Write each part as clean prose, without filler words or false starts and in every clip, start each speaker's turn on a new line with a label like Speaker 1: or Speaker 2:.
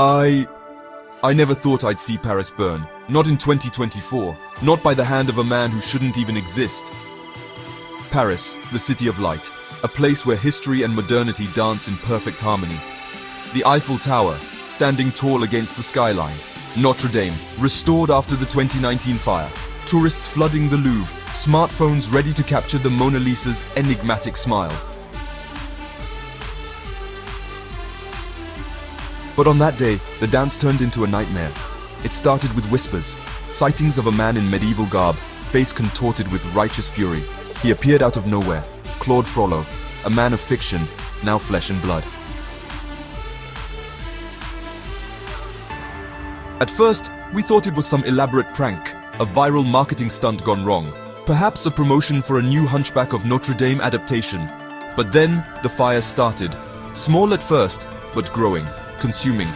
Speaker 1: I never thought I'd see Paris burn. Not in 2024. Not by the hand of a man who shouldn't even exist. Paris, the city of light. A place where history and modernity dance in perfect harmony. The Eiffel Tower, standing tall against the skyline. Notre Dame, restored after the 2019 fire. Tourists flooding the Louvre, smartphones ready to capture the Mona Lisa's enigmatic smile. But on that day, the dance turned into a nightmare. It started with whispers, sightings of a man in medieval garb, face contorted with righteous fury. He appeared out of nowhere, Claude Frollo, a man of fiction, now flesh and blood. At first, we thought it was some elaborate prank, a viral marketing stunt gone wrong, perhaps a promotion for a new Hunchback of Notre Dame adaptation. But then, the fire started. Small at first, but growing, consuming.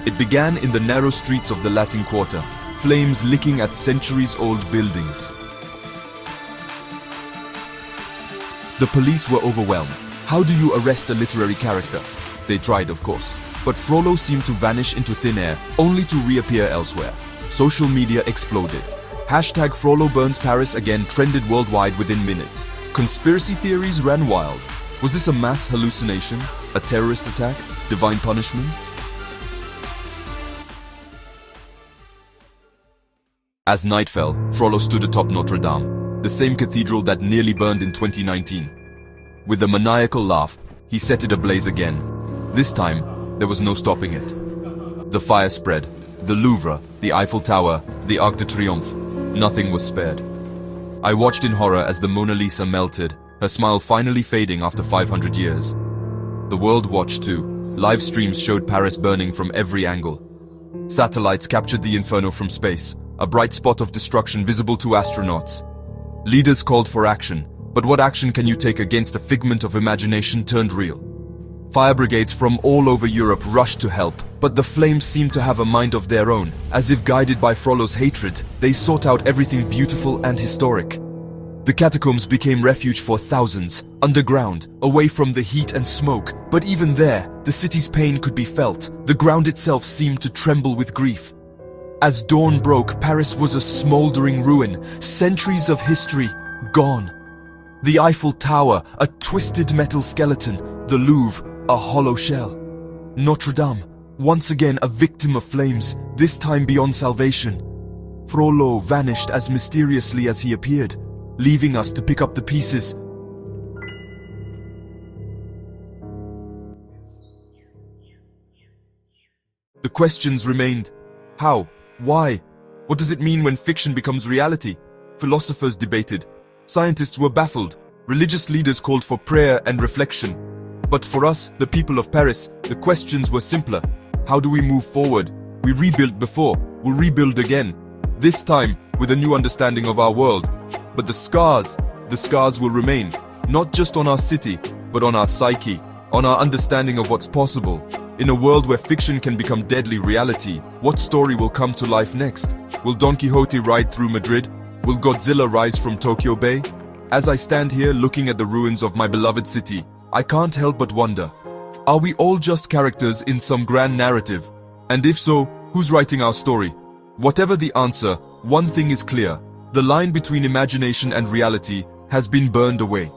Speaker 1: It began in the narrow streets of the Latin Quarter, flames licking at centuries-old buildings. The police were overwhelmed. How do you arrest a literary character? They tried, of course. But Frollo seemed to vanish into thin air, only to reappear elsewhere. Social media exploded. Hashtag Frollo burns Paris again trended worldwide within minutes. Conspiracy theories ran wild. Was this a mass hallucination? A terrorist attack? Divine punishment? As night fell, Frollo stood atop Notre Dame, the same cathedral that nearly burned in 2019. With a maniacal laugh, he set it ablaze again. This time, there was no stopping it. The fire spread. The Louvre, the Eiffel Tower, the Arc de Triomphe. Nothing was spared. I watched in horror as the Mona Lisa melted, her smile finally fading after 500 years. The world watched too. Live streams showed Paris burning from every angle. Satellites captured the inferno from space, a bright spot of destruction visible to astronauts. Leaders called for action, but what action can you take against a figment of imagination turned real? Fire brigades from all over Europe rushed to help, but the flames seemed to have a mind of their own. As if guided by Frollo's hatred, they sought out everything beautiful and historic. The catacombs became refuge for thousands, underground, away from the heat and smoke. But even there, the city's pain could be felt. The ground itself seemed to tremble with grief. As dawn broke, Paris was a smoldering ruin, centuries of history gone. The Eiffel Tower, a twisted metal skeleton. The Louvre, a hollow shell. Notre Dame, once again a victim of flames, this time beyond salvation. Frollo vanished as mysteriously as he appeared, leaving us to pick up the pieces. The questions remained. How? Why? What does it mean when fiction becomes reality? Philosophers debated. Scientists were baffled. Religious leaders called for prayer and reflection. But for us, the people of Paris, the questions were simpler. How do we move forward? We rebuilt before, we'll rebuild again. This time, with a new understanding of our world. But the scars will remain. Not just on our city, but on our psyche. On our understanding of what's possible. In a world where fiction can become deadly reality, what story will come to life next? Will Don Quixote ride through Madrid? Will Godzilla rise from Tokyo Bay? As I stand here looking at the ruins of my beloved city, I can't help but wonder, are we all just characters in some grand narrative? And if so, who's writing our story? Whatever the answer, one thing is clear. The line between imagination and reality has been burned away.